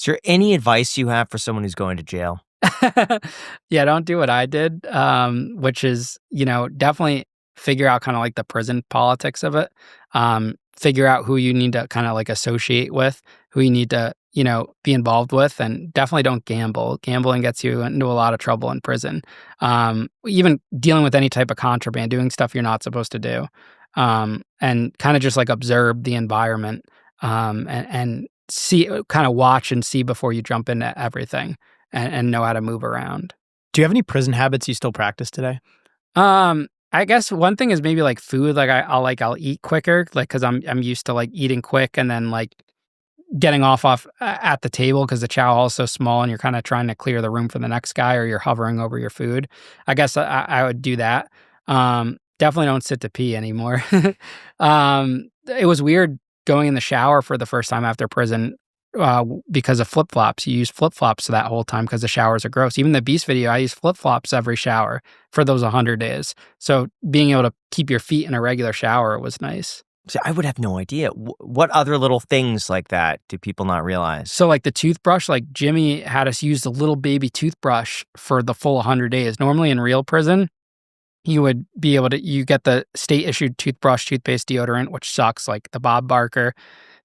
Is there any advice you have for someone who's going to jail? Yeah, don't do what I did, which is, definitely figure out kinda like the prison politics of it. Figure out who you need to kinda like associate with, who you need to, be involved with, and definitely don't gamble. Gambling gets you into a lot of trouble in prison. Even dealing with any type of contraband, doing stuff you're not supposed to do, and kinda just like observe the environment, and see kinda watch and see before you jump into everything and know how to move around. Do you have any prison habits you still practice today? I guess one thing is maybe like food. Like I'll eat quicker, like because I'm used to like eating quick and then like getting off at the table because the chow hall is so small and you're kind of trying to clear the room for the next guy or you're hovering over your food. I guess I would do that. Definitely don't sit to pee anymore. It was weird going in the shower for the first time after prison because of flip flops. You use flip flops that whole time because the showers are gross. Even the Beast video, I use flip flops every shower for those 100 days. So being able to keep your feet in a regular shower was nice. See, I would have no idea. What other little things like that do people not realize? So like the toothbrush, like Jimmy had us use the little baby toothbrush for the full 100 days. Normally in real prison, you would be able to, you get the state issued toothbrush, toothpaste, deodorant, which sucks, like the Bob Barker.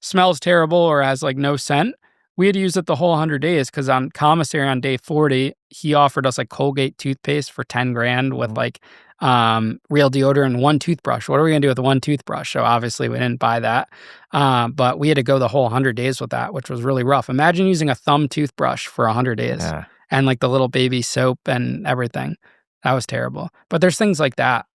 Smells terrible or has like no scent. We had to use it the whole 100 days because on commissary on day 40, he offered us like Colgate toothpaste for 10 grand with like real deodorant and one toothbrush. What are we gonna do with the one toothbrush? So obviously we didn't buy that. But we had to go the whole 100 days with that, which was really rough. Imagine using a thumb toothbrush for 100 days and like the little baby soap and everything. That was terrible. But there's things like that.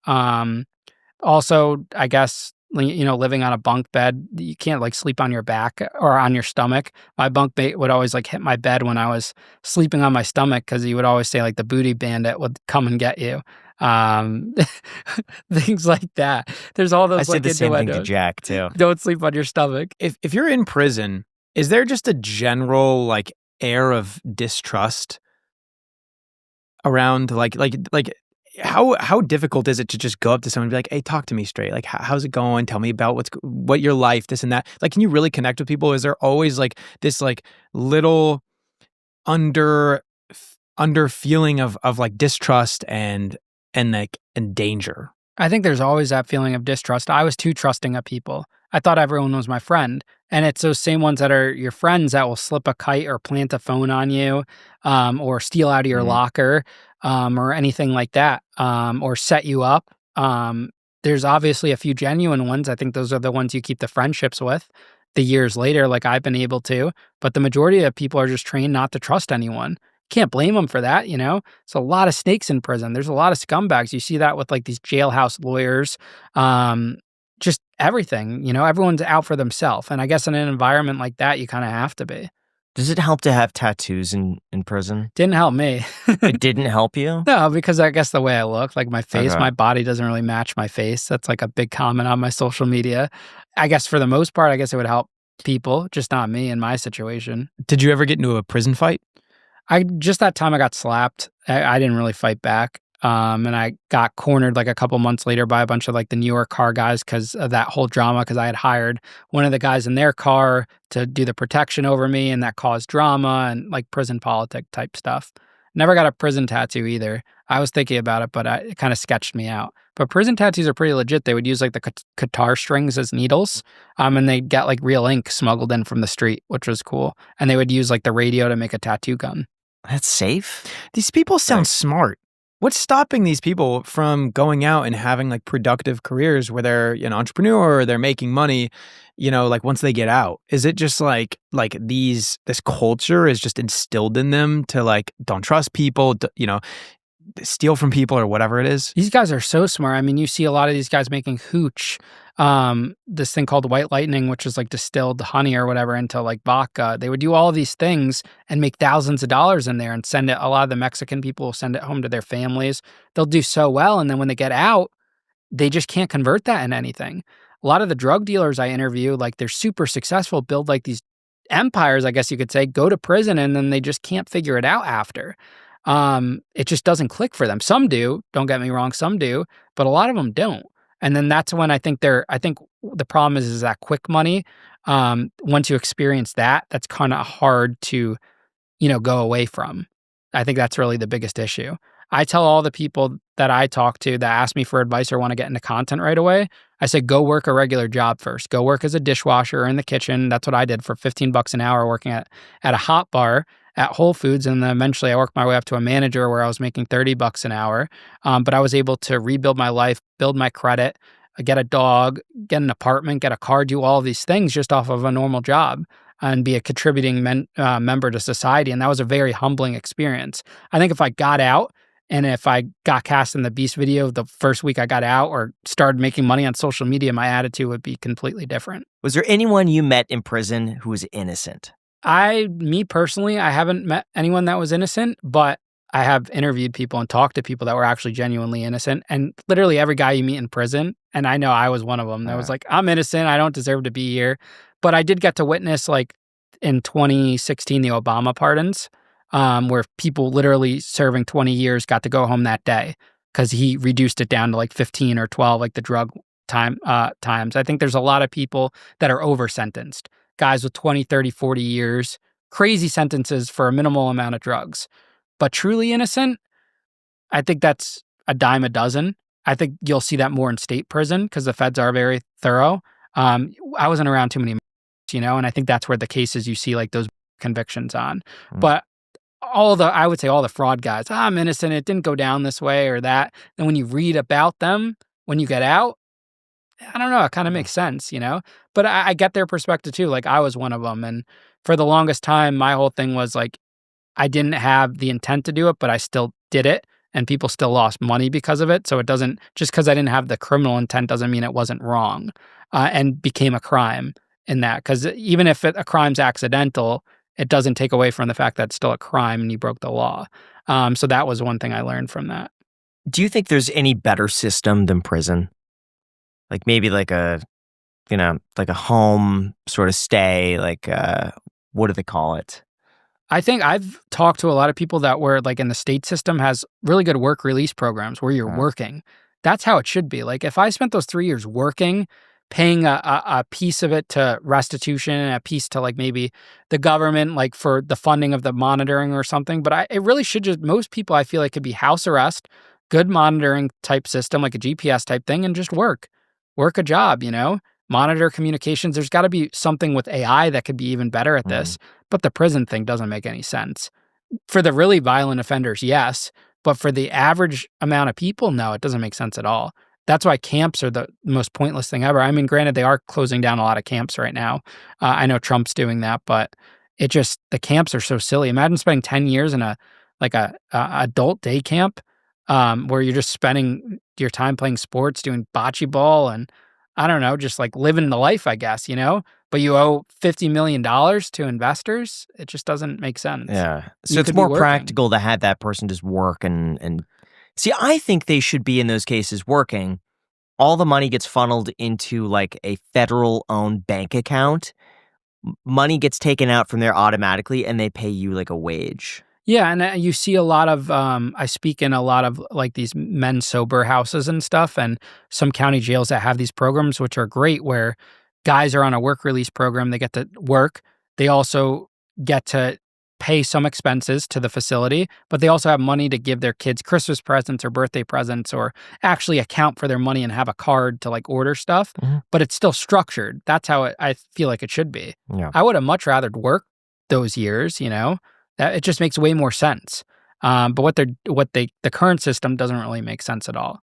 Also, I guess, living on a bunk bed, you can't like sleep on your back or on your stomach. My bunkmate would always like hit my bed when I was sleeping on my stomach because he would always say like the booty bandit would come and get you. Things like that. There's all those I said like the same thing to innuendos. Jack too. Don't sleep on your stomach. If you're in prison, is there just a general like air of distrust around like how difficult is it to just go up to someone and be like, "Hey, talk to me straight. Like, how's it going? Tell me about what your life, this and that." Like, can you really connect with people? Is there always like this like little under feeling of like distrust and danger? I think there's always that feeling of distrust. I was too trusting of people. I thought everyone was my friend. And it's those same ones that are your friends that will slip a kite or plant a phone on you, or steal out of your locker, or anything like that, or set you up. There's obviously a few genuine ones. I think those are the ones you keep the friendships with the years later, like I've been able to. But the majority of people are just trained not to trust anyone. Can't blame them for that, It's a lot of snakes in prison. There's a lot of scumbags. You see that with like these jailhouse lawyers, just everything, everyone's out for themselves. And I guess in an environment like that, you kind of have to be. Does it help to have tattoos in prison? Didn't help me. It didn't help you? No, because I guess the way I look, like my face, Okay. my body doesn't really match my face. That's like a big comment on my social media. I guess for the most part, I guess it would help people, just not me in my situation. Did you ever get into a prison fight? Just that time I got slapped. I didn't really fight back. And I got cornered like a couple months later by a bunch of like the New York car guys because of that whole drama. Because I had hired one of the guys in their car to do the protection over me, and that caused drama and like prison politic type stuff. Never got a prison tattoo either. I was thinking about it, but it kind of sketched me out. But prison tattoos are pretty legit. They would use like the guitar strings as needles, and they'd get like real ink smuggled in from the street, which was cool. And they would use like the radio to make a tattoo gun. That's safe? These people sound smart. What's stopping these people from going out and having like productive careers where they're an entrepreneur or they're making money, like once they get out? Is it just like this culture is just instilled in them to like, don't trust people, steal from people or whatever it is? These guys are so smart. I mean, you see a lot of these guys making hooch, this thing called white lightning, which is like distilled honey or whatever into like vodka. They would do all of these things and make thousands of dollars in there and send it. A lot of the Mexican people will send it home to their families. They'll do so well. And then when they get out, they just can't convert that into anything. A lot of the drug dealers I interview, like they're super successful, build like these empires, I guess you could say, go to prison, and then they just can't figure it out after. It just doesn't click for them. Some do, don't get me wrong, some do, but a lot of them don't. And then that's when I think the problem is that quick money. Once you experience that, that's kind of hard to, go away from. I think that's really the biggest issue. I tell all the people that I talk to that ask me for advice or want to get into content right away, I say, go work a regular job first. Go work as a dishwasher or in the kitchen. That's what I did for 15 bucks an hour working at a hot bar at Whole Foods. And then eventually I worked my way up to a manager where I was making 30 bucks an hour. But I was able to rebuild my life, build my credit, get a dog, get an apartment, get a car, do all of these things just off of a normal job and be a contributing member to society. And that was a very humbling experience. I think if I got out and if I got cast in the Beast video the first week I got out or started making money on social media, my attitude would be completely different. Was there anyone you met in prison who was innocent? Me personally, I haven't met anyone that was innocent, but I have interviewed people and talked to people that were actually genuinely innocent. And literally every guy you meet in prison, and I know I was one of them, that was like, I'm innocent, I don't deserve to be here. But I did get to witness, like, in 2016, the Obama pardons, where people literally serving 20 years got to go home that day because he reduced it down to like 15 or 12, like the drug times. I think there's a lot of people that are over-sentenced, guys with 20, 30, 40 years, crazy sentences for a minimal amount of drugs. But truly innocent, I think that's a dime a dozen. I think you'll see that more in state prison because the feds are very thorough. I wasn't around too many, and I think that's where the cases you see like those convictions on. But I would say all the fraud guys, I'm innocent, it didn't go down this way or that. And when you read about them, when you get out, I don't know, it kind of makes sense, But I get their perspective too. Like I was one of them. And for the longest time, my whole thing was like, I didn't have the intent to do it, but I still did it. And people still lost money because of it. So it doesn't, just because I didn't have the criminal intent doesn't mean it wasn't wrong and became a crime in that. Because even if a crime's accidental, it doesn't take away from the fact that it's still a crime and you broke the law. So that was one thing I learned from that. Do you think there's any better system than prison? Like maybe like a home sort of stay, like what do they call it? I think I've talked to a lot of people that were like in the state system has really good work release programs where you're working. That's how it should be. Like if I spent those 3 years working, paying a piece of it to restitution and a piece to like maybe the government, like for the funding of the monitoring or something. But it really should just, most people I feel like could be house arrest, good monitoring type system, like a GPS type thing, and just work a job, monitor communications. There's got to be something with AI that could be even better at this. But the prison thing doesn't make any sense. For the really violent offenders, yes. But for the average amount of people, no, it doesn't make sense at all. That's why camps are the most pointless thing ever. I mean, granted, they are closing down a lot of camps right now. I know Trump's doing that, but the camps are so silly. Imagine spending 10 years in a adult day camp where you're just spending your time playing sports, doing bocce ball, and I don't know, just like living the life, I guess, but you owe $50 million to investors. It just doesn't make sense. Yeah. So it's more practical to have that person just work and see, I think they should be in those cases working. All the money gets funneled into like a federal owned bank account. Money gets taken out from there automatically and they pay you like a wage. Yeah, and you see a lot of, I speak in a lot of like these men sober houses and stuff, and some county jails that have these programs, which are great, where guys are on a work release program, they get to work, they also get to pay some expenses to the facility, but they also have money to give their kids Christmas presents or birthday presents or actually account for their money and have a card to like order stuff, but it's still structured. That's how I feel like it should be. Yeah. I would have much rather worked those years, that it just makes way more sense. But the current system doesn't really make sense at all.